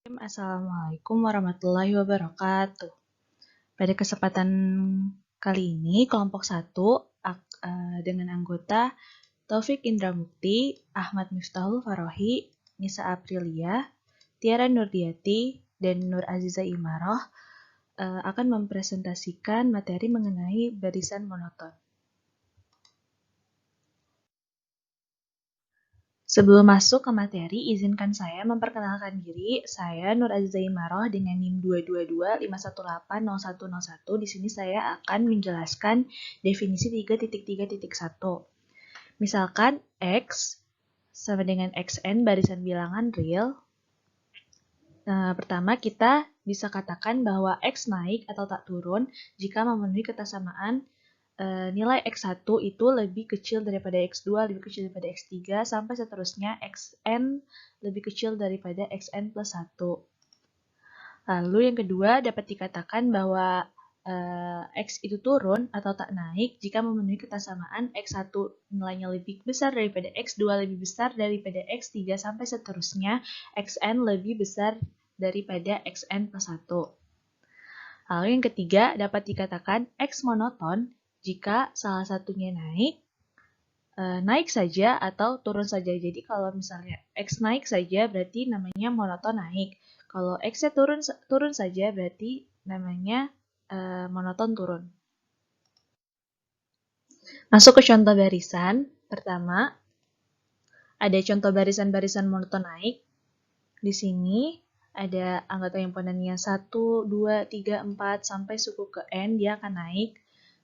Assalamualaikum warahmatullahi wabarakatuh. Pada kesempatan kali ini, kelompok 1 dengan anggota Taufik Indra Mukti, Ahmad Miftahul Farohi, Nisa Aprilia, Tiara Nurdiati, dan Nur Aziza Imaroh akan mempresentasikan materi mengenai barisan monoton. Sebelum masuk ke materi, izinkan saya memperkenalkan diri. Saya Nur Aziza Imaroh dengan NIM 22251800101. Di sini saya akan menjelaskan definisi 3.3.1. Misalkan X sama dengan XN barisan bilangan real. Pertama kita bisa katakan bahwa X naik atau tak turun jika memenuhi ketersamaan nilai X1 itu lebih kecil daripada X2, lebih kecil daripada X3, sampai seterusnya Xn lebih kecil daripada Xn plus 1. Lalu yang kedua dapat dikatakan bahwa X itu turun atau tak naik jika memenuhi ketersamaan X1 nilainya lebih besar daripada X2, lebih besar daripada X3, sampai seterusnya Xn lebih besar daripada Xn plus 1. Lalu yang ketiga dapat dikatakan X monoton jika salah satunya naik saja atau turun saja. Jadi kalau misalnya X naik saja berarti namanya monoton naik. Kalau X-nya turun saja berarti namanya monoton turun. Masuk ke contoh barisan. Pertama, ada contoh barisan-barisan monoton naik. Di sini ada anggota himpunannya 1, 2, 3, 4 sampai suku ke N, dia akan naik.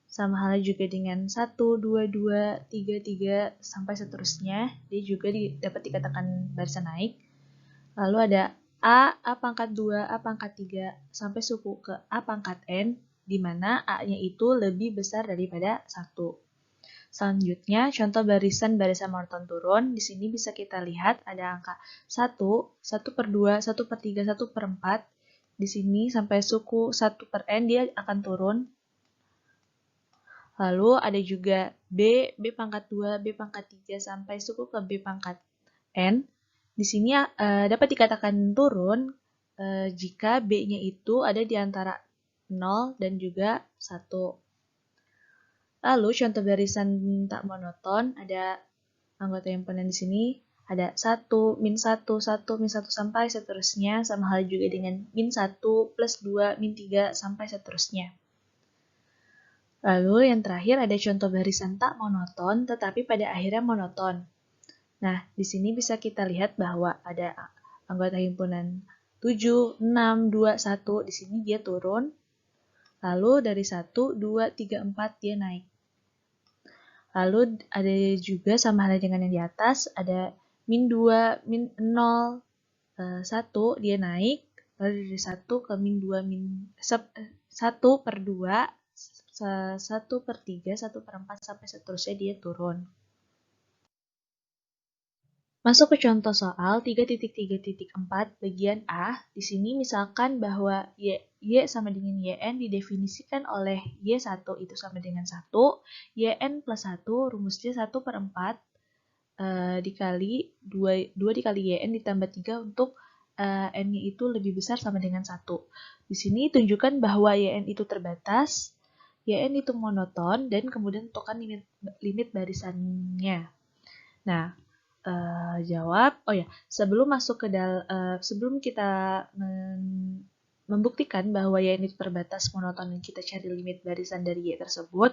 Sama halnya juga dengan 1, 2, 2, 3, 3, sampai seterusnya. Dia juga dapat dikatakan barisan naik. Lalu ada A pangkat 2, A pangkat 3, sampai suku ke A pangkat N, di mana A-nya itu lebih besar daripada 1. Selanjutnya, contoh barisan-barisan monoton turun. Di sini bisa kita lihat ada angka 1, 1 per 2, 1 per 3, 1 per 4. Di sini sampai suku 1 per N dia akan turun. Lalu ada juga B pangkat 2, B pangkat 3, sampai suku ke B pangkat N. Di sini dapat dikatakan turun jika B-nya itu ada di antara 0 dan juga 1. Lalu contoh barisan tak monoton, ada anggota himpunan di sini ada 1, min 1, 1, min 1 sampai seterusnya, sama hal juga dengan min 1, plus 2, min 3, sampai seterusnya. Lalu yang terakhir ada contoh barisan tak monoton tetapi pada akhirnya monoton. Nah, di sini bisa kita lihat bahwa ada anggota himpunan 7, 6, 2, 1, di sini dia turun. Lalu dari 1, 2, 3, 4 dia naik. Lalu ada juga sama halnya dengan yang di atas, ada min 2, min 0, 1 dia naik. Lalu dari 1 ke min 2, 1 per 2, 1 per 3, 1 per 4, sampai seterusnya dia turun. Masuk ke contoh soal 3.3.4 bagian A. Di sini misalkan bahwa Y sama dengan YN didefinisikan oleh Y1 itu sama dengan 1, YN plus 1 rumusnya 1 per 4 dikali 2 dikali YN ditambah 3 untuk N-nya itu lebih besar sama dengan 1. Di sini tunjukkan bahwa YN itu terbatas, YN itu monoton, dan kemudian tentukan limit barisannya. Nah, sebelum kita membuktikan bahwa Y itu terbatas monoton dan kita cari limit barisan dari Y tersebut,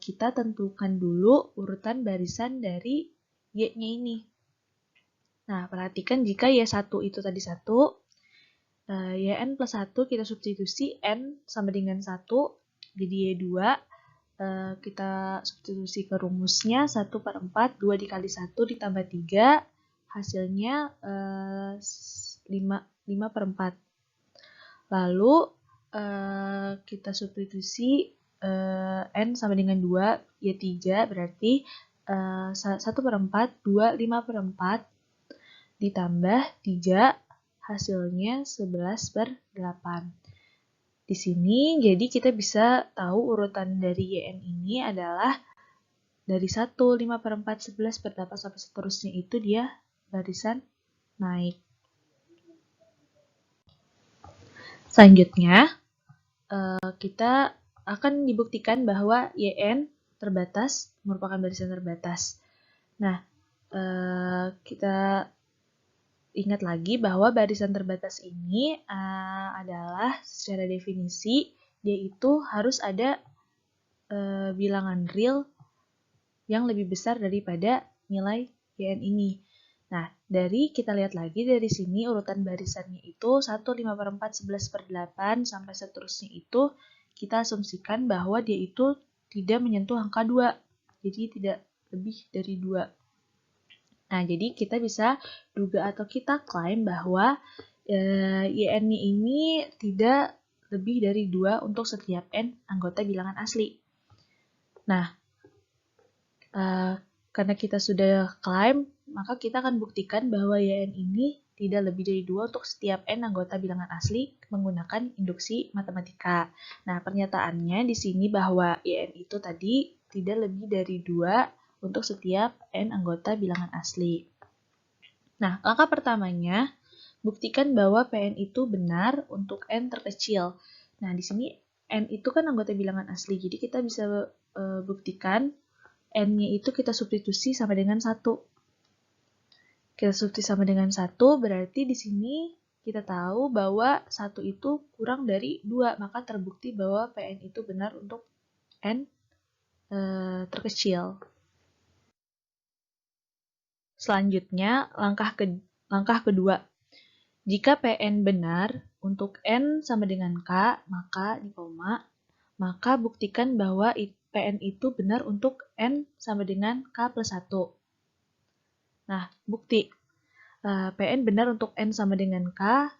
kita tentukan dulu urutan barisan dari Y-nya ini. Nah, perhatikan jika Y1 itu tadi 1, YN plus 1 kita substitusi N sama dengan 1, jadi Y2, kita substitusi ke rumusnya 1 per 4, 2 dikali 1 ditambah 3, hasilnya 5 per 4. Lalu kita substitusi N sama dengan 2, Y 3, berarti 1 per 4, 2, 5 per 4, ditambah 3, hasilnya 11 per 8. Di sini, jadi kita bisa tahu urutan dari YN ini adalah dari 1, 5 per 4, 11 per 8, sampai seterusnya itu dia barisan naik. Selanjutnya, kita akan dibuktikan bahwa YN terbatas merupakan barisan terbatas. Nah, kita ingat lagi bahwa barisan terbatas ini adalah secara definisi dia itu harus ada bilangan real yang lebih besar daripada nilai YN ini. Nah, kita lihat lagi dari sini urutan barisannya itu 1, 5 per 4, 11 per 8, sampai seterusnya itu kita asumsikan bahwa dia itu tidak menyentuh angka 2. Jadi tidak lebih dari 2. Nah, jadi kita bisa duga atau kita klaim bahwa YN ini tidak lebih dari 2 untuk setiap N anggota bilangan asli. Nah, karena kita sudah klaim, maka kita akan buktikan bahwa YN ini tidak lebih dari 2 untuk setiap N anggota bilangan asli menggunakan induksi matematika. Nah, pernyataannya di sini bahwa YN itu tadi tidak lebih dari 2 untuk setiap N anggota bilangan asli. Nah, langkah pertamanya, buktikan bahwa PN itu benar untuk N terkecil. Nah, di sini N itu kan anggota bilangan asli, jadi kita bisa buktikan N-nya itu kita substitusi sama dengan 1. Kita substitusi sama dengan 1, berarti di sini kita tahu bahwa 1 itu kurang dari 2, maka terbukti bahwa PN itu benar untuk N terkecil. Selanjutnya, langkah kedua. Jika PN benar untuk N sama dengan K, maka di koma, maka buktikan bahwa PN itu benar untuk N sama dengan K plus 1. Nah, bukti. PN benar untuk N sama dengan K,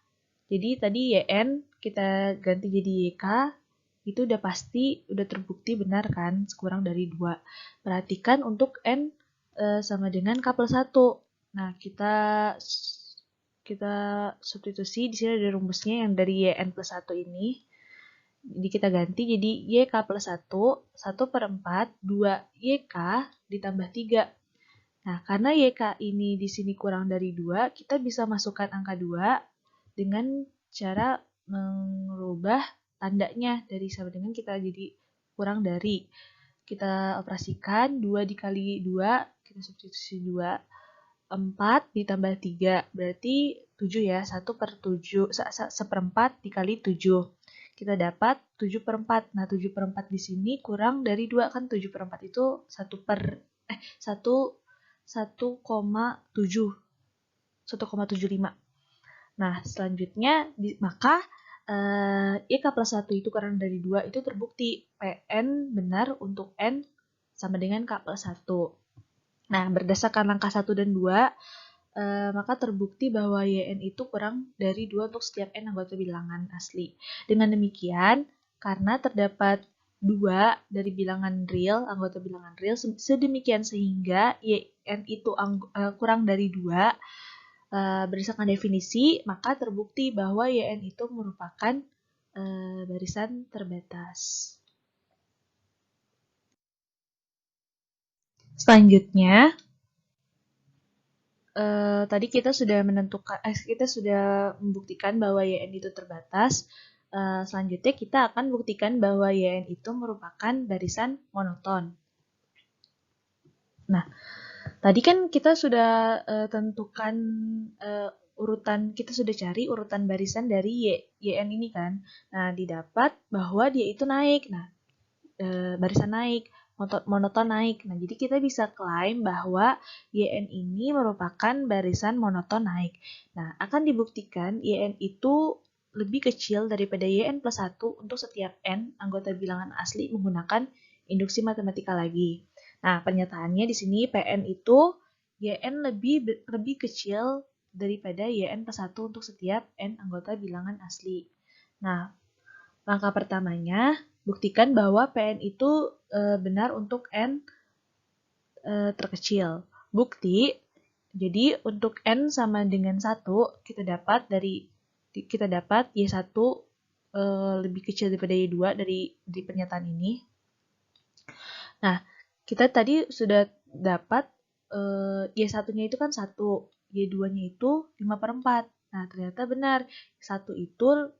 jadi tadi YN kita ganti jadi YK, itu udah pasti, udah terbukti benar kan, kurang dari 2. Perhatikan untuk N sama dengan K plus 1. Nah, kita substitusi, di sini ada rumusnya yang dari YN plus 1 ini. Jadi kita ganti jadi YK plus 1, 1 per 4, 2 YK ditambah 3. Nah, karena YK ini di sini kurang dari 2, kita bisa masukkan angka 2 dengan cara merubah tandanya dari sama dengan kita jadi kurang dari. Kita operasikan 2 dikali 2, kita substitusi 2. 4 ditambah 3, berarti 7 ya, 1 per 7, seperempat dikali 7. Kita dapat 7 per 4. Nah, 7 per 4 di sini kurang dari 2, kan 7 per 4 itu 1,75. Nah, selanjutnya, maka YK plus 1 itu kurang dari 2, itu terbukti PN benar untuk N sama dengan K plus 1. Nah, berdasarkan langkah 1 dan 2, maka terbukti bahwa YN itu kurang dari 2 untuk setiap N anggota bilangan asli. Dengan demikian, karena terdapat 2 dari bilangan real, anggota bilangan real, sedemikian sehingga YN itu kurang dari 2, berdasarkan definisi, maka terbukti bahwa YN itu merupakan barisan terbatas. Selanjutnya, tadi kita sudah membuktikan bahwa YN itu terbatas. Selanjutnya kita akan buktikan bahwa YN itu merupakan barisan monoton. Nah, tadi kan kita sudah tentukan urutan, kita sudah cari urutan barisan dari YN ini kan. Nah, didapat bahwa dia itu naik. Nah, barisan naik, monoton naik. Nah, jadi kita bisa klaim bahwa YN ini merupakan barisan monoton naik. Nah, akan dibuktikan YN itu lebih kecil daripada YN plus 1 untuk setiap N anggota bilangan asli menggunakan induksi matematika lagi. Nah, pernyataannya di sini PN itu YN lebih kecil daripada YN plus 1 untuk setiap N anggota bilangan asli. Nah, langkah pertamanya, buktikan bahwa PN itu benar untuk N terkecil. Bukti, jadi untuk N sama dengan 1, kita dapat Y1 lebih kecil daripada Y2 di pernyataan ini. Nah, kita tadi sudah dapat Y1-nya itu kan 1, Y2-nya itu 5 per 4. Nah, ternyata benar, 1 itu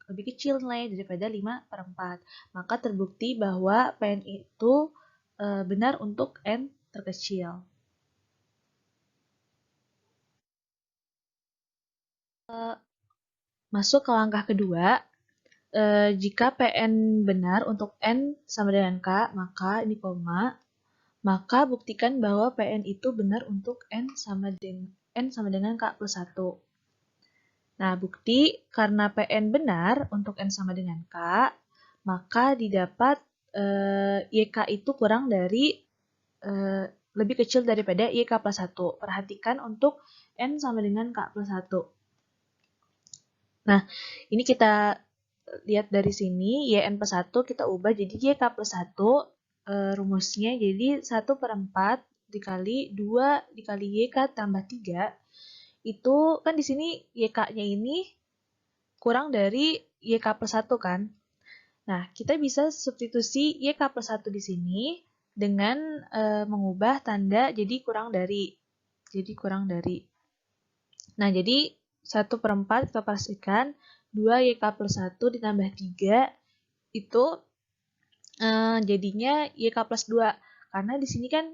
lebih kecil nilainya daripada 5/4. Maka terbukti bahwa Pn itu benar untuk N terkecil. Masuk ke langkah kedua, jika Pn benar untuk N sama dengan K, maka ini koma, maka buktikan bahwa Pn itu benar untuk N sama dengan K plus 1. Nah, bukti karena Pn benar untuk N sama dengan K, maka didapat YK itu kurang dari lebih kecil daripada YK plus 1. Perhatikan untuk N sama dengan K plus 1. Nah, ini kita lihat dari sini, YN plus 1 kita ubah jadi YK plus 1, rumusnya jadi 1/4 dikali 2 dikali YK tambah 3, itu kan di sini YK-nya ini kurang dari YK plus 1 kan. Nah, kita bisa substitusi YK plus 1 di sini dengan mengubah tanda jadi kurang dari. Nah, jadi 1/4 kita pastikan 2 YK plus 1 ditambah 3 itu jadinya YK plus 2. Karena di sini kan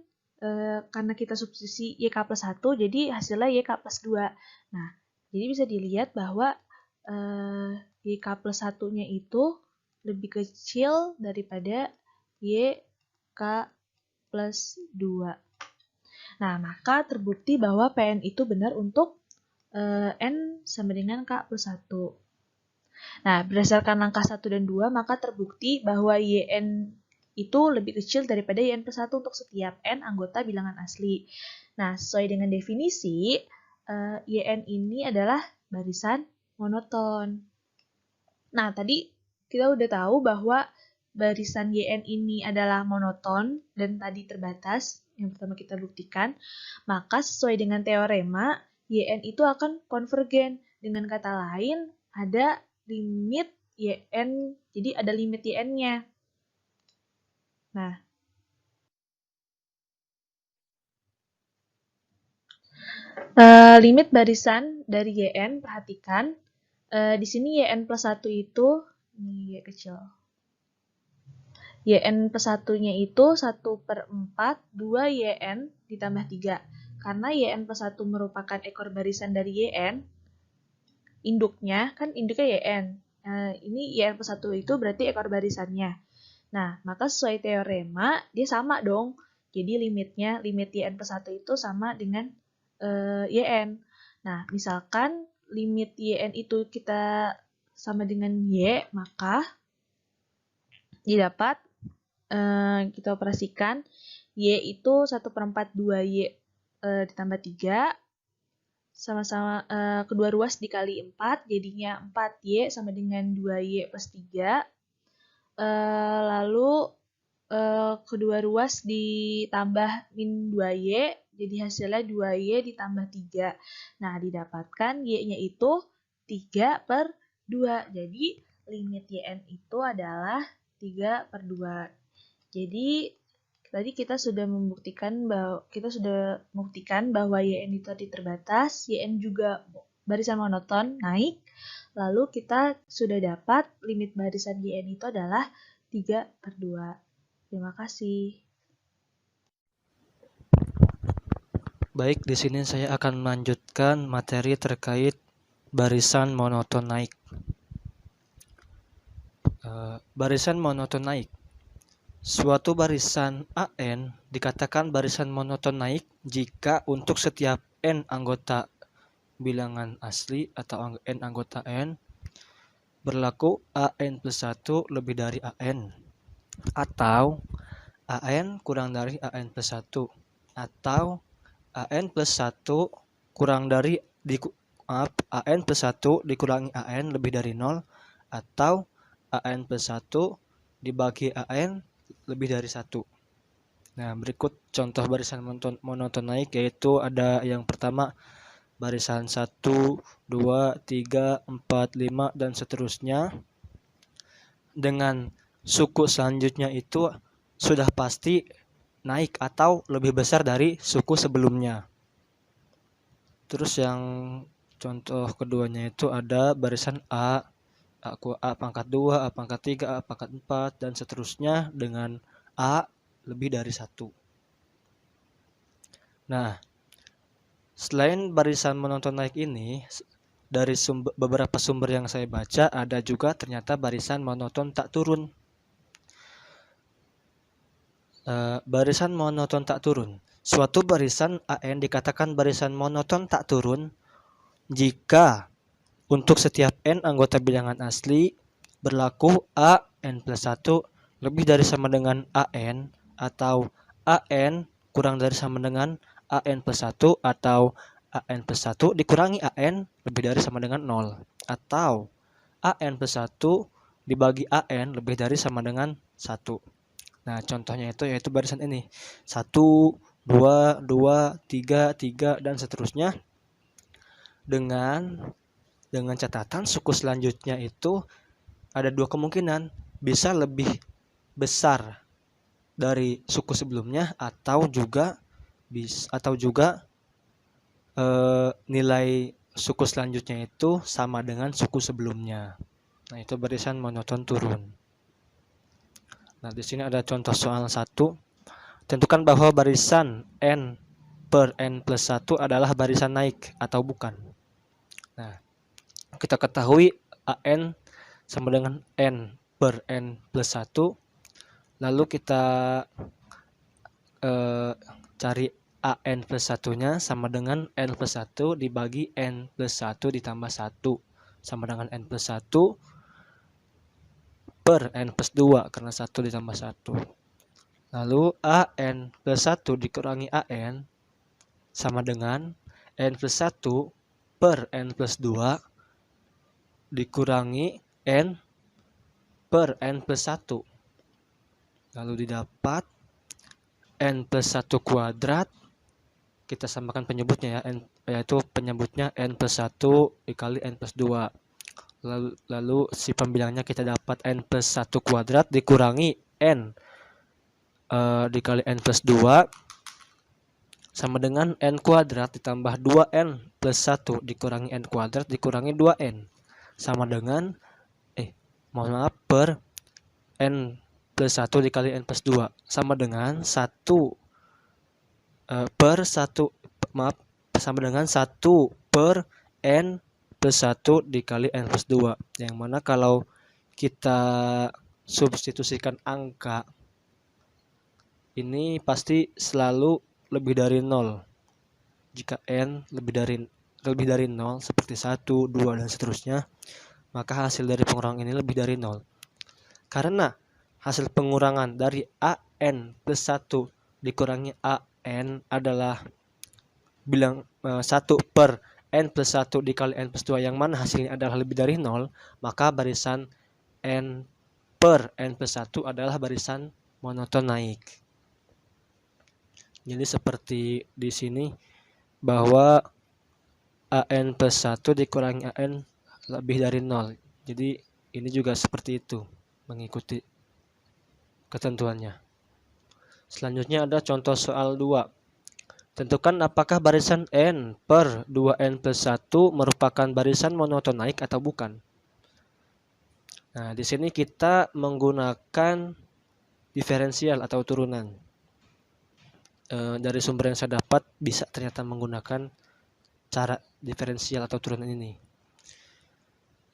karena kita substitusi YK plus 1 jadi hasilnya YK plus 2. Nah, jadi bisa dilihat bahwa YK plus 1-nya itu lebih kecil daripada YK plus 2. Nah, maka terbukti bahwa Pn itu benar untuk N sama dengan K plus 1. Nah, berdasarkan langkah 1 dan 2, maka terbukti bahwa YN itu lebih kecil daripada YN plus 1 untuk setiap N anggota bilangan asli. Nah, sesuai dengan definisi, YN ini adalah barisan monoton. Nah, tadi kita udah tahu bahwa barisan YN ini adalah monoton dan tadi terbatas, yang pertama kita buktikan, maka sesuai dengan teorema, YN itu akan konvergen. Dengan kata lain, ada limit YN, jadi ada limit YN-nya. Nah, limit barisan dari YN, perhatikan, di sini YN plus 1 itu, ini Y kecil, YN plus 1-nya itu 1/4 2 YN ditambah 3. Karena YN plus 1 merupakan ekor barisan dari YN, induknya, kan induknya YN. Ini YN plus 1 itu berarti ekor barisannya. Nah, maka sesuai teorema, dia sama dong. Jadi limit YN plus 1 itu sama dengan YN. Nah, misalkan limit YN itu kita sama dengan Y, maka didapat, kita operasikan, Y itu 1/4 2Y ditambah 3, sama-sama kedua ruas dikali 4, jadinya 4Y sama dengan 2Y plus 3. Lalu kedua ruas ditambah min 2Y, jadi hasilnya 2Y ditambah 3. Nah, didapatkan Y-nya itu 3/2. Jadi, limit YN itu adalah 3/2. Jadi, tadi kita sudah membuktikan bahwa YN itu tadi terbatas, YN juga barisan monoton naik, lalu kita sudah dapat limit barisan YN itu adalah 3/2. Terima kasih. Baik, di sini saya akan melanjutkan materi terkait barisan monoton naik. Barisan monoton naik. Suatu barisan AN dikatakan barisan monoton naik jika untuk setiap N anggota bilangan asli atau N anggota N berlaku AN plus 1 lebih dari AN, atau AN kurang dari AN plus 1, atau AN plus 1 kurang dari AN plus 1 dikurangi AN lebih dari 0, atau AN plus 1 dibagi AN lebih dari 1. Nah, berikut contoh barisan monoton naik, yaitu ada yang pertama barisan 1, 2, 3, 4, 5, dan seterusnya. Dengan suku selanjutnya itu sudah pasti naik atau lebih besar dari suku sebelumnya. Terus yang contoh keduanya itu ada barisan A, A pangkat 2, A pangkat 3, A pangkat 4, dan seterusnya dengan A lebih dari 1. Nah, selain barisan monoton naik ini, dari beberapa sumber yang saya baca, ada juga ternyata barisan monoton tak turun. Barisan monoton tak turun. Suatu barisan AN dikatakan barisan monoton tak turun jika untuk setiap N anggota bilangan asli berlaku A N plus 1 lebih dari sama dengan AN, atau AN kurang dari sama dengan AN plus 1, atau AN plus 1 dikurangi AN lebih dari sama dengan 0, atau AN plus 1 dibagi AN lebih dari sama dengan 1. Nah, contohnya itu yaitu barisan ini. 1, 2, 2, 3, 3, dan seterusnya. Dengan catatan suku selanjutnya itu ada dua kemungkinan, bisa lebih besar dari suku sebelumnya, atau juga nilai suku selanjutnya itu sama dengan suku sebelumnya. Nah, itu barisan monoton turun. Nah, di sini ada contoh soal 1. Tentukan bahwa barisan N per N plus 1 adalah barisan naik atau bukan. Nah, kita ketahui AN sama dengan N per N plus 1. Lalu kita cari AN plus 1-nya sama dengan N plus 1 dibagi N plus 1 ditambah 1. Sama dengan N plus 1 per N plus 2 karena 1 ditambah 1. Lalu AN plus 1 dikurangi AN sama dengan N plus 1 per N plus 2 dikurangi N per N plus 1. Lalu didapat N plus 1 kuadrat. Kita samakan penyebutnya ya, yaitu penyebutnya N plus 1 dikali N plus 2. Lalu si pembilangnya kita dapat N plus 1 kuadrat dikurangi N dikali N plus 2 sama dengan N kuadrat ditambah 2N plus 1 dikurangi N kuadrat dikurangi 2N sama dengan per N plus 1 dikali N plus 2 sama dengan 1 sama dengan 1 per N plus 1 dikali N plus 2, yang mana kalau kita substitusikan angka ini pasti selalu lebih dari 0 jika N lebih dari 0 seperti 1, 2, dan seterusnya, maka hasil dari pengurangan ini lebih dari 0. Karena hasil pengurangan dari AN plus 1 dikurangi AN adalah 1 per N plus 1 dikali N plus 2, yang mana hasilnya adalah lebih dari 0, maka barisan N per N plus 1 adalah barisan monoton naik. Jadi seperti di sini bahwa AN plus 1 dikurangi AN lebih dari 0. Jadi ini juga seperti itu, mengikuti ketentuannya. Selanjutnya ada contoh soal 2. Tentukan apakah barisan N per 2N plus 1 merupakan barisan monoton naik atau bukan. Nah, di sini kita menggunakan diferensial atau turunan. Dari sumber yang saya dapat bisa ternyata menggunakan cara diferensial atau turunan ini,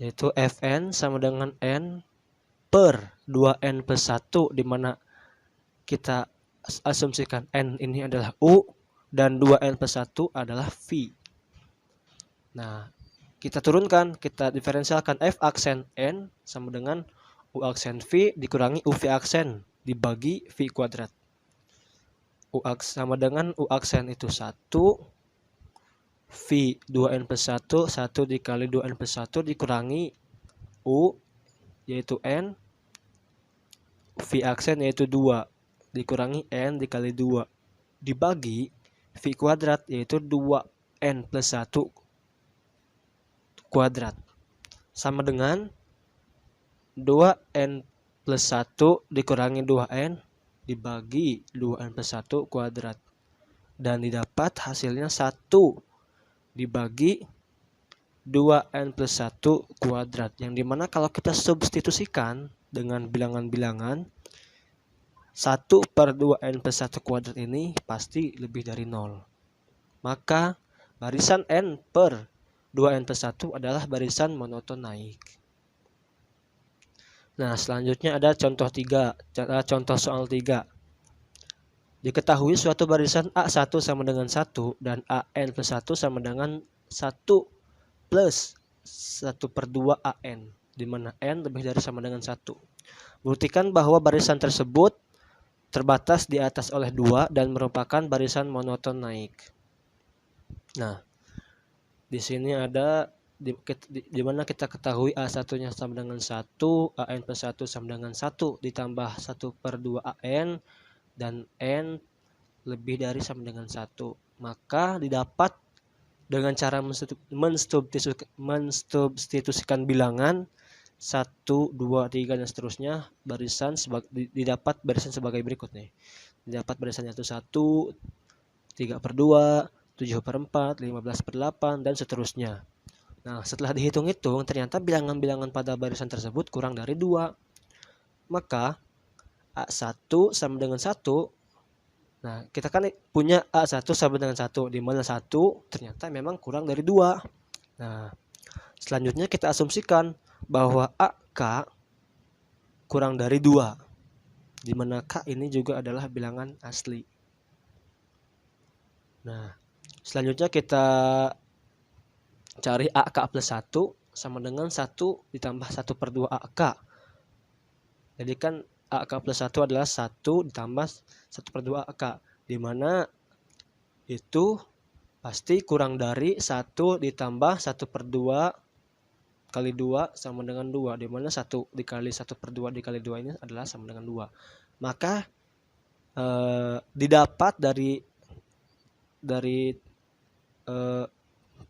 yaitu Fn sama dengan N per 2N plus 1, di mana kita asumsikan N ini adalah U dan 2N plus 1 adalah V. Nah, kita turunkan, kita diferensialkan F aksen N sama dengan U aksen V dikurangi UV aksen dibagi V kuadrat. U sama dengan U aksen itu 1, V 2N plus 1, 1 dikali 2N plus 1 dikurangi U yaitu N, V aksen yaitu 2 dikurangi N dikali 2 dibagi V kuadrat yaitu 2N plus 1 kuadrat sama dengan 2N plus 1 dikurangi 2N dibagi 2N plus 1 kuadrat, dan didapat hasilnya 1 dibagi 2n plus 1 kuadrat, yang dimana kalau kita substitusikan dengan bilangan-bilangan 1 per 2n plus 1 kuadrat ini pasti lebih dari 0. Maka barisan n per 2n plus 1 adalah barisan monoton naik. Nah, selanjutnya ada contoh soal 3. Diketahui suatu barisan A1 sama dengan 1 dan AN plus 1 sama dengan 1 plus 1 per 2 AN, di mana N lebih dari sama dengan 1. Buktikan bahwa barisan tersebut terbatas di atas oleh 2 dan merupakan barisan monoton naik. Nah, di sini ada di mana kita ketahui A1-nya sama dengan 1, AN plus 1 sama dengan 1 ditambah 1 per 2 AN, dan N lebih dari sama dengan 1. Maka didapat dengan cara mensubstitusikan bilangan 1, 2, 3 dan seterusnya, didapat barisan sebagai berikut nih. Didapat barisannya itu 1, 3 per 2, 7 per 4, 15 per 8 dan seterusnya. Nah, setelah dihitung-hitung ternyata bilangan-bilangan pada barisan tersebut kurang dari 2. Maka A1 sama dengan 1. Nah, kita kan punya A1 sama dengan 1, di mana 1 ternyata memang kurang dari 2. Nah, selanjutnya kita asumsikan bahwa AK kurang dari 2, di mana K ini juga adalah bilangan asli. Nah, selanjutnya kita cari AK plus 1 sama dengan 1 ditambah 1 per 2 AK. Jadi kan AK plus 1 adalah 1 ditambah 1 per 2 AK, di mana itu pasti kurang dari 1 ditambah 1 per 2 kali 2 sama dengan 2, di mana 1 dikali 1 per 2 dikali 2 ini adalah sama dengan 2. Maka didapat dari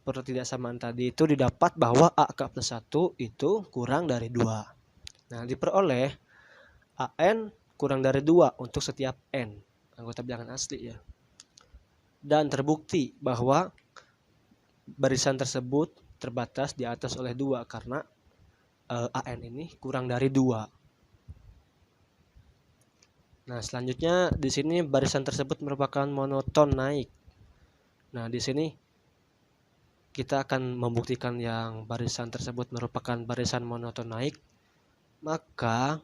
pertidaksamaan tadi itu didapat bahwa AK plus 1 itu kurang dari 2. Nah, diperoleh AN kurang dari 2 untuk setiap N anggota bilangan asli ya. Dan terbukti bahwa barisan tersebut terbatas di atas oleh 2 karena AN ini kurang dari 2. Nah, selanjutnya di sini barisan tersebut merupakan monoton naik. Nah, di sini kita akan membuktikan yang barisan tersebut merupakan barisan monoton naik. Maka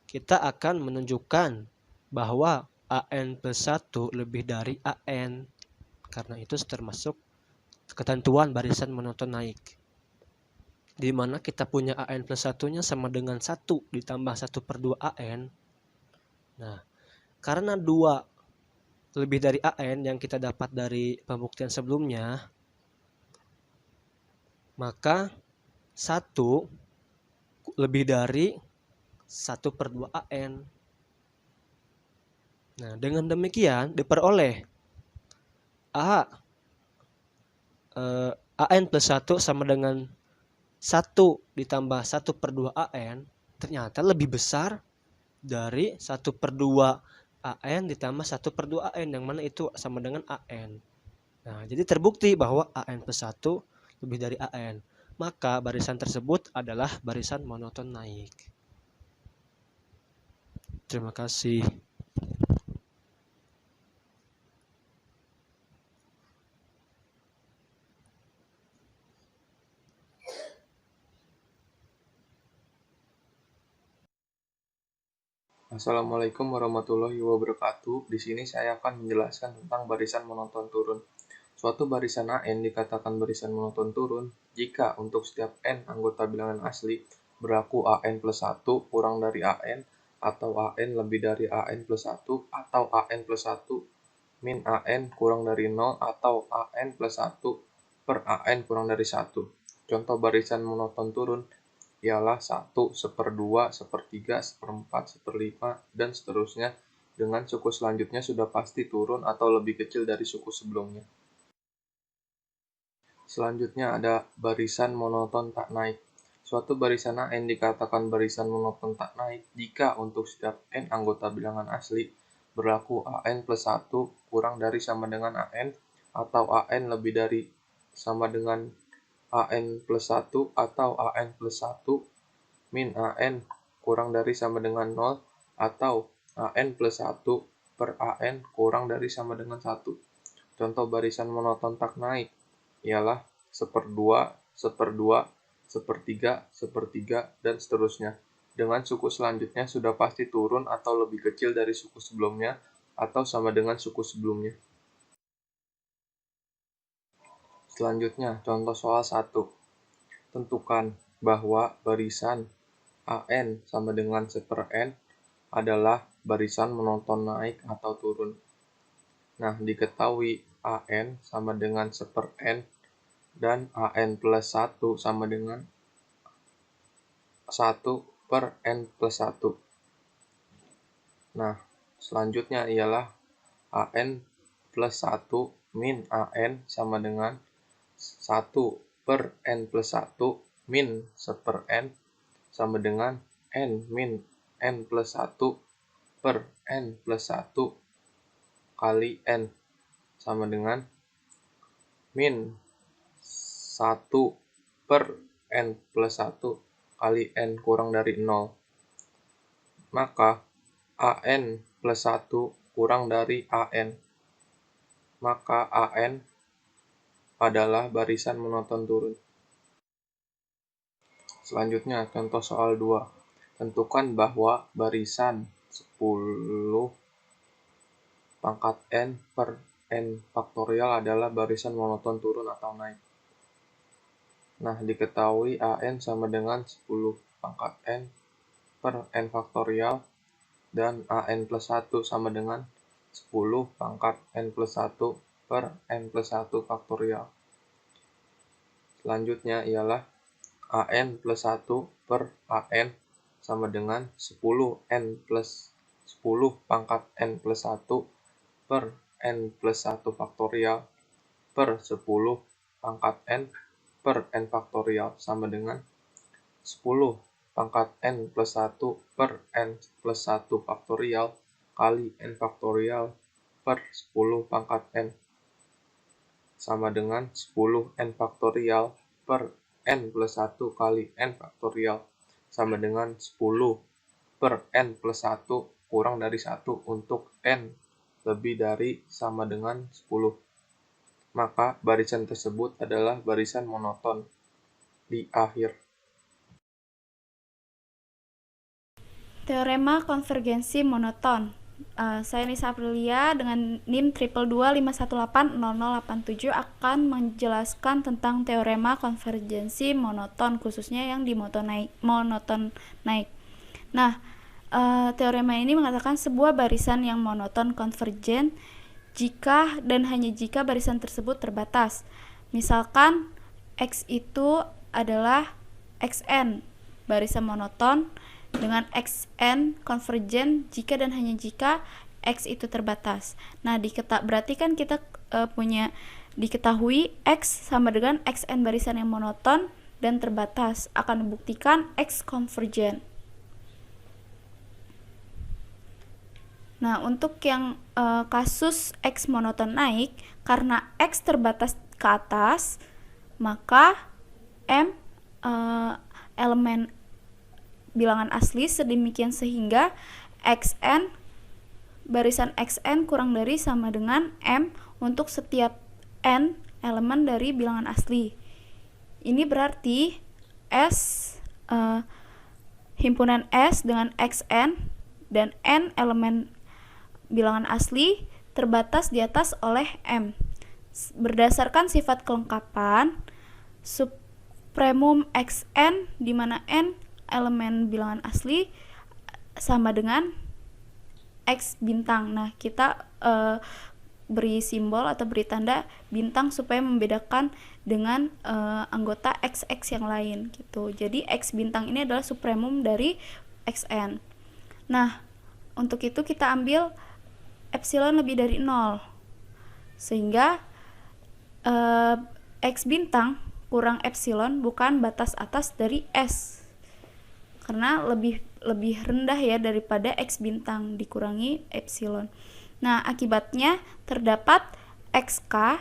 kita akan menunjukkan bahwa AN plus 1 lebih dari AN. Karena itu termasuk ketentuan barisan monoton naik. Di mana kita punya AN plus 1-nya sama dengan 1 ditambah 1 per 2 AN. Nah, karena 2 lebih dari AN yang kita dapat dari pembuktian sebelumnya, maka 1 lebih dari 1 per 2 AN. Nah, dengan demikian diperoleh AN plus 1 sama dengan 1 ditambah 1 per 2 AN ternyata lebih besar dari 1 per 2 AN ditambah 1 per 2 AN, yang mana itu sama dengan AN. Nah, jadi terbukti bahwa AN plus 1 lebih dari AN. Maka barisan tersebut adalah barisan monoton naik. Terima kasih. Assalamualaikum warahmatullahi wabarakatuh. Di sini saya akan menjelaskan tentang barisan monoton turun. Suatu barisan AN dikatakan barisan monoton turun jika untuk setiap N anggota bilangan asli berlaku AN plus 1 kurang dari AN, atau AN lebih dari AN plus 1, atau AN plus 1 min AN kurang dari 0, atau AN plus 1 per AN kurang dari 1. Contoh barisan monoton turun ialah 1, 1/2, 1/3, 1/4, 1/5, dan seterusnya, dengan suku selanjutnya sudah pasti turun atau lebih kecil dari suku sebelumnya. Selanjutnya ada barisan monoton tak naik. Suatu barisan AN dikatakan barisan monoton tak naik jika untuk setiap N anggota bilangan asli berlaku AN plus 1 kurang dari sama dengan AN, atau AN lebih dari sama dengan AN plus 1 atau AN plus 1 min AN kurang dari sama dengan 0 atau AN plus 1 per AN kurang dari sama dengan 1. Contoh barisan monoton tak naik ialah 1/2, 1/2, 1/3, 1/3, dan seterusnya. Dengan suku selanjutnya sudah pasti turun atau lebih kecil dari suku sebelumnya atau sama dengan suku sebelumnya. Selanjutnya, contoh soal 1. Tentukan bahwa barisan AN sama dengan 1/n adalah barisan monoton naik atau turun. Nah, diketahui AN sama dengan 1/n dan AN plus 1 sama dengan 1/n plus 1. Nah, selanjutnya ialah AN plus 1 min AN sama dengan 1/n plus 1 min 1/n sama dengan n min n plus 1 per n plus 1 kali n sama dengan min 1 per n plus 1 kali n kurang dari 0. Maka AN plus 1 kurang dari AN. Maka AN adalah barisan monoton turun. Selanjutnya, contoh soal 2. Tentukan bahwa barisan 10 pangkat n per n faktorial adalah barisan monoton turun atau naik. Nah, diketahui AN sama dengan 10 pangkat n per n faktorial dan AN plus 1 sama dengan 10 pangkat n plus 1 per n plus 1 faktorial. Selanjutnya ialah AN plus 1 per AN sama dengan 10n plus 10 pangkat n plus 1 per n plus 1 faktorial per 10 pangkat n per n faktorial sama dengan 10 pangkat n plus 1 per n plus 1 faktorial kali n faktorial per 10 pangkat n sama dengan 10n faktorial per n plus 1 kali n faktorial sama dengan 10 per n plus 1 kurang dari 1 untuk n lebih dari sama dengan 10. Maka barisan tersebut adalah barisan monoton di akhir. Teorema konvergensi monoton. Saya Nisa Aprilia dengan NIM 22251800087 akan menjelaskan tentang teorema konvergensi monoton, khususnya yang di monoton naik. Nah, teorema ini mengatakan sebuah barisan yang monoton konvergen jika dan hanya jika barisan tersebut terbatas. Misalkan X itu adalah Xn, barisan monoton dengan Xn konvergen jika dan hanya jika X itu terbatas. Nah, berarti kan kita punya diketahui X sama dengan Xn barisan yang monoton dan terbatas, akan membuktikan X konvergen. Nah, untuk yang kasus X monoton naik, karena X terbatas ke atas, maka M elemen bilangan asli sedemikian sehingga Xn barisan Xn kurang dari sama dengan M untuk setiap n elemen dari bilangan asli. Ini berarti S himpunan S dengan Xn dan n elemen bilangan asli terbatas di atas oleh M. Berdasarkan sifat kelengkapan, supremum Xn di mana n elemen bilangan asli sama dengan X bintang. Nah, kita beri simbol atau beri tanda bintang supaya membedakan dengan anggota XX yang lain gitu. Jadi X bintang ini adalah supremum dari Xn. Nah, untuk itu kita ambil epsilon lebih dari 0. Sehingga X bintang kurang epsilon bukan batas atas dari S. Karena lebih rendah ya daripada X bintang dikurangi epsilon. Nah, akibatnya terdapat XK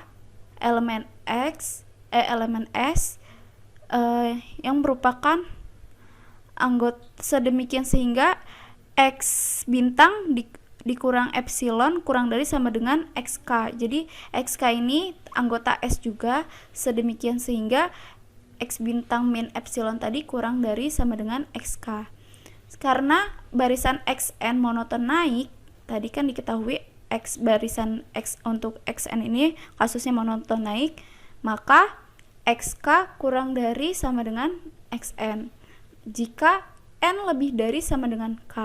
elemen S yang merupakan anggota sedemikian sehingga X bintang dikurang epsilon kurang dari sama dengan XK. Jadi XK ini anggota S juga, sedemikian sehingga X bintang min epsilon tadi kurang dari sama dengan XK. Karena barisan XN monoton naik, tadi kan diketahui barisan X untuk XN ini kasusnya monoton naik, maka XK kurang dari sama dengan XN. Jika N lebih dari sama dengan K,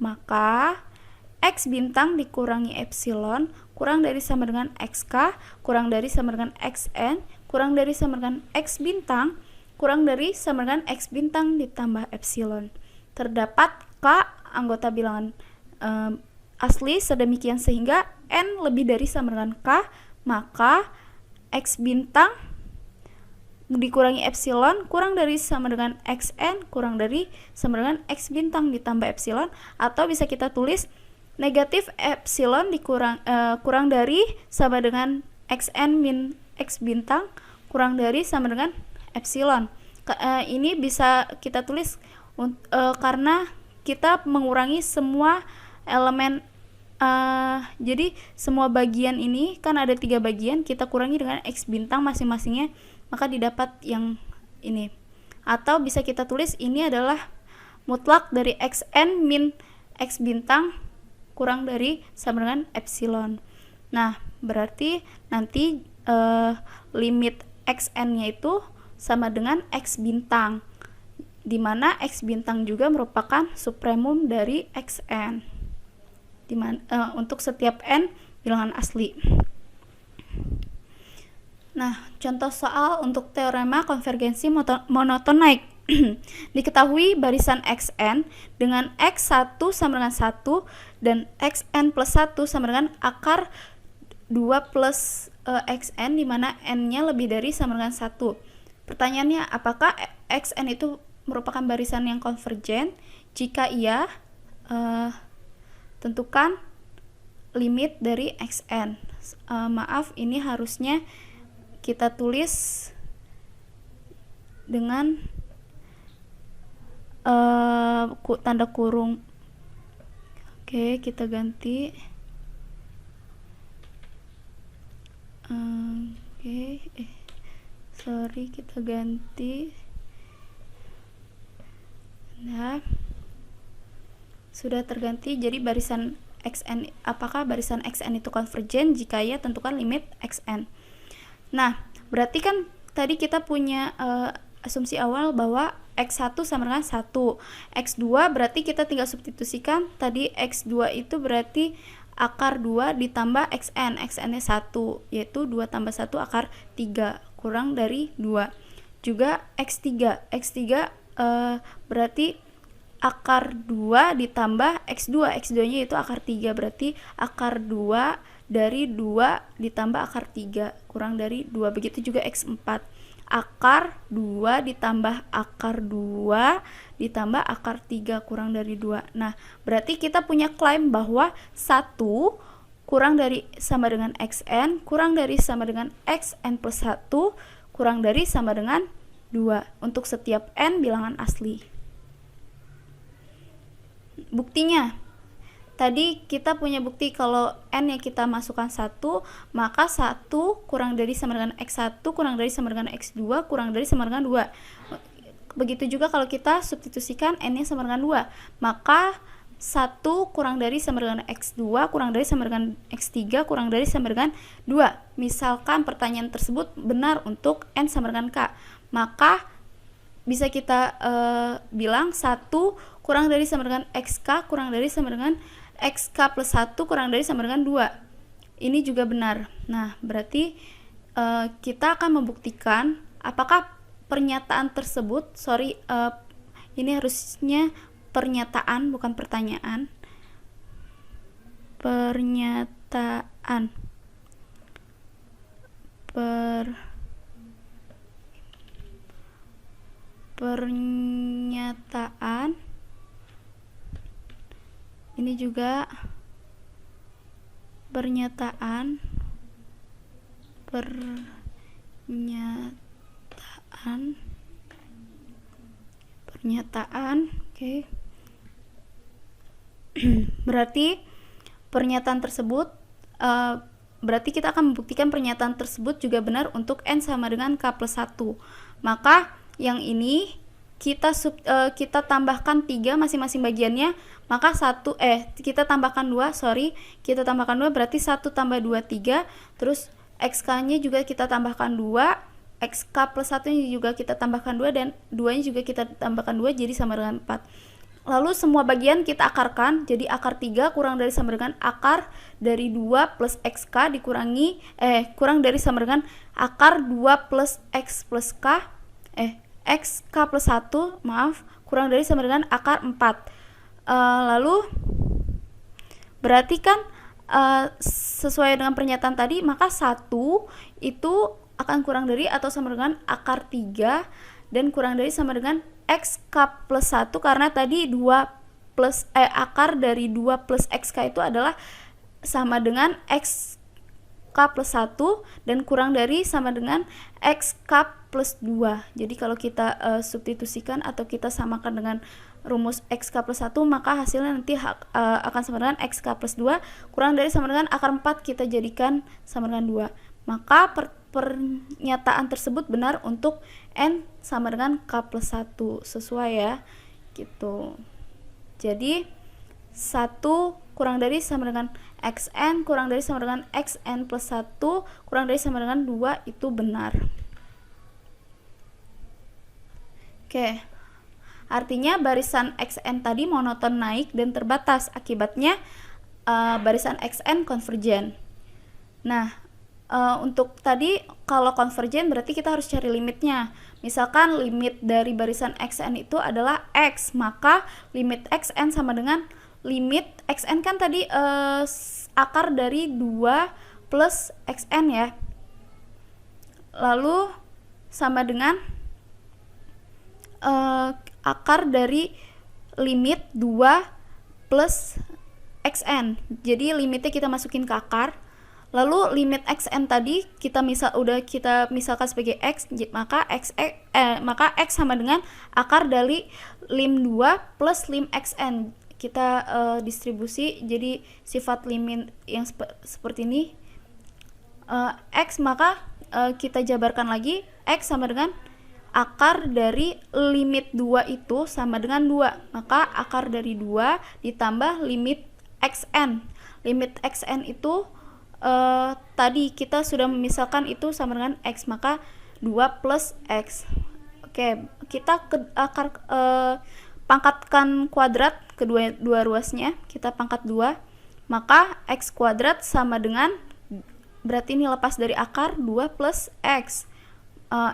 maka X bintang dikurangi epsilon kurang dari sama dengan XK kurang dari sama dengan XN kurang dari sama dengan X bintang kurang dari sama dengan X bintang ditambah epsilon. Terdapat K anggota bilangan asli sedemikian sehingga N lebih dari sama dengan K, maka X bintang dikurangi epsilon kurang dari sama dengan XN kurang dari sama dengan X bintang ditambah epsilon, atau bisa kita tulis negatif epsilon kurang dari sama dengan XN min X bintang kurang dari sama dengan epsilon. Ini bisa kita tulis karena kita mengurangi semua elemen. Jadi semua bagian ini kan ada 3 bagian, kita kurangi dengan X bintang masing-masingnya, maka didapat yang ini. Atau bisa kita tulis ini adalah mutlak dari XN min X bintang kurang dari sama dengan epsilon. Nah, berarti nanti limit XN-nya itu sama dengan X bintang, di mana X bintang juga merupakan supremum dari XN. Untuk setiap N bilangan asli. Nah, contoh soal untuk teorema konvergensi monoton naik. Diketahui barisan XN dengan X1 sama dengan 1 dan XN plus 1 sama dengan akar 2 plus XN, di mana N-nya lebih dari sama dengan 1. Pertanyaannya, apakah XN itu merupakan barisan yang konvergen? Jika iya, tentukan limit dari XN. Maaf, ini harusnya kita tulis dengan tanda kurung. Oke, kita ganti. Kita ganti. Nah, sudah terganti. Jadi barisan XN, apakah barisan XN itu konvergen? Jika ya, tentukan limit XN. Nah, berarti kan tadi kita punya asumsi awal bahwa X1 sama dengan 1. X2 berarti kita tinggal substitusikan. Tadi X2 itu berarti akar 2 ditambah XN. XN-nya 1, yaitu 2 tambah 1 akar 3 kurang dari 2. Juga X3. X3 berarti akar 2 ditambah X2. X2-nya itu akar 3, berarti akar 2 dari 2 ditambah akar 3 kurang dari 2. Begitu juga X4. Akar 2 ditambah akar 2 ditambah akar 3 kurang dari 2. Nah, berarti kita punya klaim bahwa 1 kurang dari sama dengan XN kurang dari sama dengan XN plus 1 kurang dari sama dengan 2 untuk setiap N bilangan asli. Buktinya, tadi kita punya bukti kalau N yang kita masukkan 1, maka 1 kurang dari sama dengan X1 kurang dari sama dengan X2 kurang dari sama dengan 2. Begitu juga kalau kita substitusikan N-nya sama dengan 2, maka 1 kurang dari sama dengan X2 kurang dari sama dengan X3 kurang dari sama dengan 2. Misalkan pertanyaan tersebut benar untuk N sama dengan K, maka bisa kita bilang 1 kurang dari sama dengan XK kurang dari sama dengan XK plus 1 kurang dari sama dengan 2. Ini juga benar. Nah, berarti kita akan membuktikan apakah pernyataan tersebut, ini harusnya pernyataan bukan pertanyaan. Pernyataan. Pernyataan. Ini juga pernyataan oke. Berarti pernyataan tersebut berarti kita akan membuktikan pernyataan tersebut juga benar untuk n sama dengan k plus 1. Maka yang ini kita tambahkan 3 masing-masing bagiannya, maka kita tambahkan 2 berarti 1 tambah 2 3, terus xk-nya juga kita tambahkan 2, xk plus 1 nya juga kita tambahkan 2, dan 2 nya juga kita tambahkan 2, jadi sama dengan 4. Lalu semua bagian kita akarkan, jadi akar 3 kurang dari sama dengan akar dari 2 plus xk dikurangi kurang dari sama dengan akar 2 plus x plus k xk plus 1 kurang dari sama dengan akar 4. Lalu berarti kan sesuai dengan pernyataan tadi, maka 1 itu akan kurang dari atau sama dengan akar 3 dan kurang dari sama dengan xk plus 1, karena tadi akar dari 2 plus xk itu adalah sama dengan xk plus 1 dan kurang dari sama dengan xk plus 2. Jadi kalau kita substitusikan atau kita samakan dengan rumus xk plus 1, maka hasilnya nanti akan sama dengan xk plus 2 kurang dari sama dengan akar 4, kita jadikan sama dengan 2. Maka pernyataan tersebut benar untuk n sama dengan k plus 1, sesuai ya gitu. Jadi 1 kurang dari sama dengan xn kurang dari sama dengan xn plus 1 kurang dari sama dengan 2 itu benar. Oke, artinya barisan xn tadi monoton naik dan terbatas, akibatnya barisan xn konvergen. Nah, untuk tadi kalau konvergen berarti kita harus cari limitnya. Misalkan limit dari barisan xn itu adalah x, maka limit xn sama dengan limit xn kan tadi akar dari 2 plus xn ya. Lalu sama dengan akar dari limit 2 plus xn. Jadi limitnya kita masukin ke akar. Lalu limit xn tadi kita misalkan sebagai x, maka x sama dengan akar dari lim 2 plus lim xn. Kita distribusi jadi sifat limit yang seperti ini. X maka kita jabarkan lagi, x sama dengan akar dari limit 2 itu sama dengan 2. Maka akar dari 2 ditambah limit xn. Limit xn itu tadi kita sudah memisalkan itu sama dengan x, maka 2 plus x. Oke, kita pangkatkan kuadrat kedua ruasnya, kita pangkat 2, maka x kuadrat sama dengan, berarti ini lepas dari akar 2 plus x.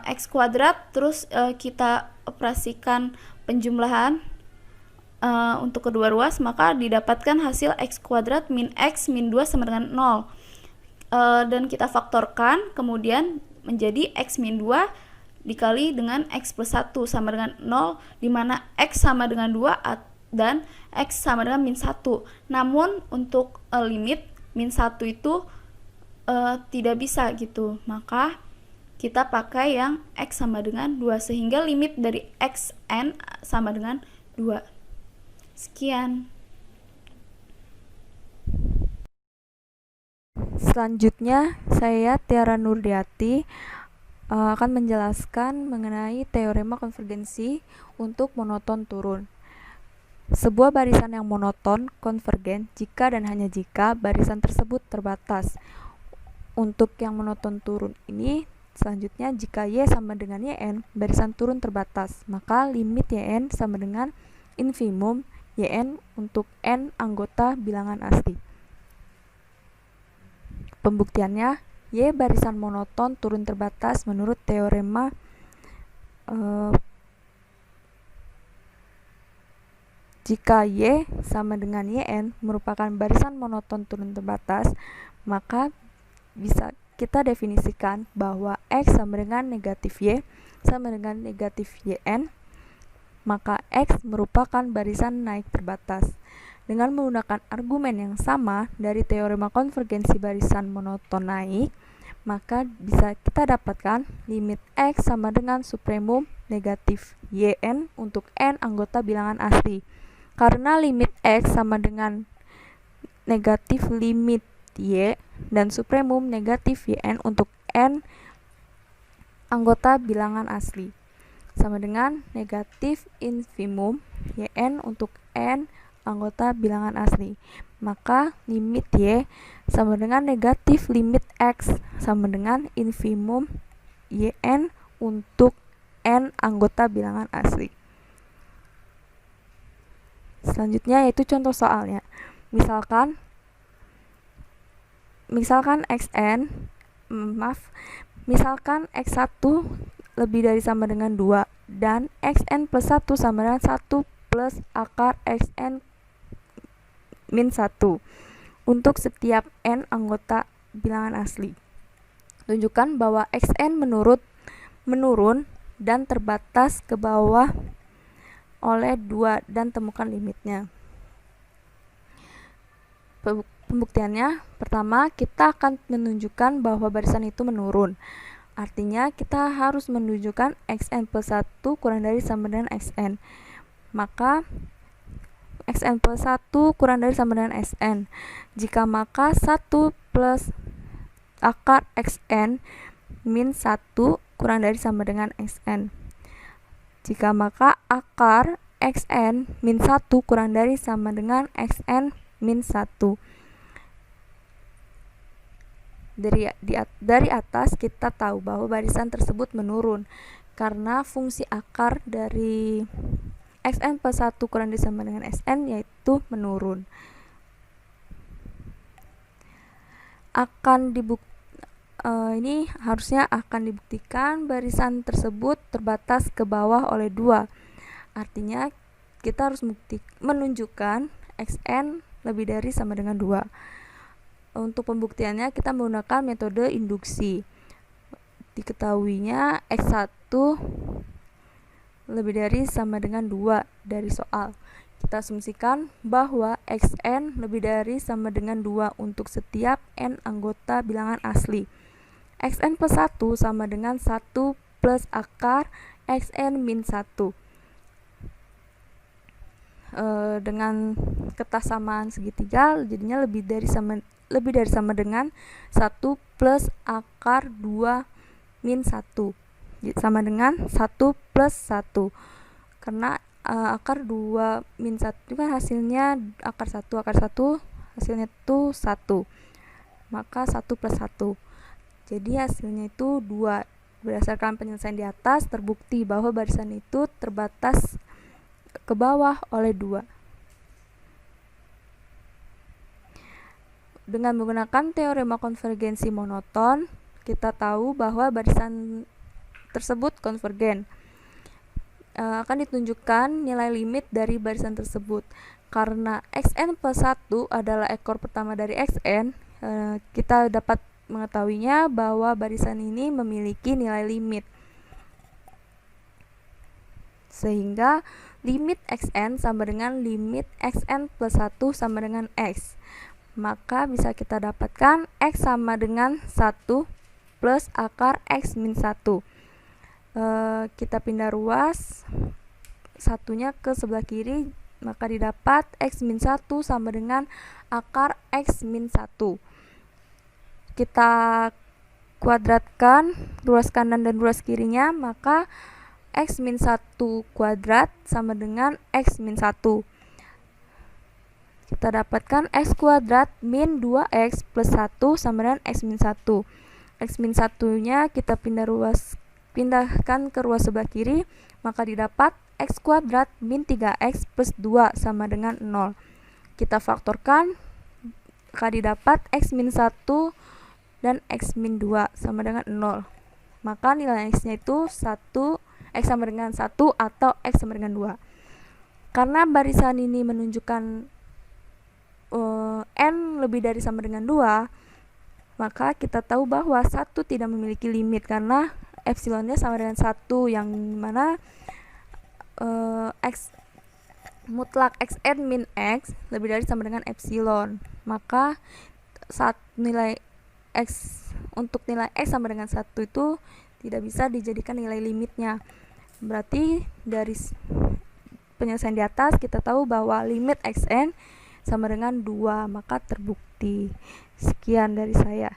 X kuadrat, terus kita operasikan penjumlahan untuk kedua ruas, maka didapatkan hasil x kuadrat min x min 2 sama dengan 0. Dan kita faktorkan, kemudian menjadi x min 2 dikali dengan x plus 1 sama dengan 0, di mana x sama dengan 2 dan x sama dengan min 1. Namun untuk limit min 1 itu tidak bisa gitu, maka kita pakai yang x sama dengan 2, sehingga limit dari xn sama dengan 2. Sekian. Selanjutnya, saya Tiara Nurdiati akan menjelaskan mengenai teorema konvergensi untuk monoton turun. Sebuah barisan yang monoton konvergen jika dan hanya jika barisan tersebut terbatas. Untuk yang monoton turun ini, selanjutnya jika y sama dengan yn, barisan turun terbatas, maka limit yn sama dengan infimum yn untuk n anggota bilangan asli. Pembuktiannya, y barisan monoton turun terbatas menurut teorema jika y sama dengan yn merupakan barisan monoton turun terbatas, maka bisa kita definisikan bahwa x sama dengan negatif y sama dengan negatif yn, maka x merupakan barisan naik terbatas. Dengan menggunakan argumen yang sama dari teorema konvergensi barisan monoton naik, maka bisa kita dapatkan limit X sama dengan supremum negatif Yn untuk n anggota bilangan asli. Karena limit X sama dengan negatif limit Y dan supremum negatif Yn untuk n anggota bilangan asli sama dengan negatif infimum Yn untuk n anggota bilangan asli. Maka limit Y sama dengan negatif limit X sama dengan infimum Yn untuk n anggota bilangan asli. Selanjutnya yaitu contoh soalnya. Misalkan X1 lebih dari sama dengan 2 dan Xn plus 1 sama dengan 1 plus akar Xn min 1 untuk setiap n anggota bilangan asli. Tunjukkan bahwa Xn menurun dan terbatas ke bawah oleh 2 dan temukan limitnya. Pembuktiannya, pertama kita akan menunjukkan bahwa barisan itu menurun. Artinya kita harus menunjukkan Xn plus 1 kurang dari sama dengan Xn. Maka Xn plus 1 kurang dari sama dengan Xn. Jika maka 1 plus akar Xn min 1 kurang dari sama dengan Xn. Jika maka akar Xn min 1 kurang dari sama dengan Xn min 1. Dari atas kita tahu bahwa barisan tersebut menurun karena fungsi akar dari Xn plus 1 kurang dari sama dengan Xn yaitu menurun. Ini harusnya akan dibuktikan barisan tersebut terbatas ke bawah oleh 2. Artinya kita harus menunjukkan Xn lebih dari sama dengan 2. Untuk pembuktiannya kita menggunakan metode induksi. Diketahuinya X1 lebih dari sama dengan 2 dari soal. Kita asumsikan bahwa Xn lebih dari sama dengan 2 untuk setiap n anggota bilangan asli. Xn plus 1 sama dengan 1 plus akar Xn min 1. Dengan kesamaan segitiga jadinya lebih dari sama dengan 1 plus akar 2 min 1 sama dengan 1 plus 1. Karena akar 2 min 1 itu kan hasilnya akar 1 hasilnya itu 1. Maka 1 plus 1. Jadi hasilnya itu 2. Berdasarkan penyelesaian di atas terbukti bahwa barisan itu terbatas ke bawah oleh 2. Dengan menggunakan teorema konvergensi monoton, kita tahu bahwa barisan tersebut konvergen. Akan ditunjukkan nilai limit dari barisan tersebut. Karena Xn plus 1 adalah ekor pertama dari Xn, kita dapat mengetahuinya bahwa barisan ini memiliki nilai limit. Sehingga limit Xn sama dengan limit Xn plus 1 sama dengan X. Maka bisa kita dapatkan X sama dengan 1 plus akar X min 1. Kita pindah ruas satunya ke sebelah kiri, maka didapat X min 1 sama dengan akar X min 1. Kita kuadratkan ruas kanan dan ruas kirinya, maka X min 1 kuadrat sama dengan X min 1. Kita dapatkan X kuadrat min 2X plus 1 sama dengan X min 1. X min 1 nya kita pindahkan ke ruas sebelah kiri, maka didapat X kuadrat min 3X plus 2 sama dengan 0. Kita faktorkan, maka didapat X min 1 dan X min 2 sama dengan 0. Maka nilai X nya itu 1, X sama dengan 1 atau X sama dengan 2. Karena barisan ini menunjukkan n lebih dari sama dengan 2, maka kita tahu bahwa 1 tidak memiliki limit karena epsilonnya sama dengan 1, yang mana X mutlak Xn min X lebih dari sama dengan epsilon. Maka saat nilai X untuk nilai X sama dengan 1 itu tidak bisa dijadikan nilai limitnya. Berarti dari penyelesaian di atas kita tahu bahwa limit Xn sama dengan 2, maka terbukti. Sekian dari saya.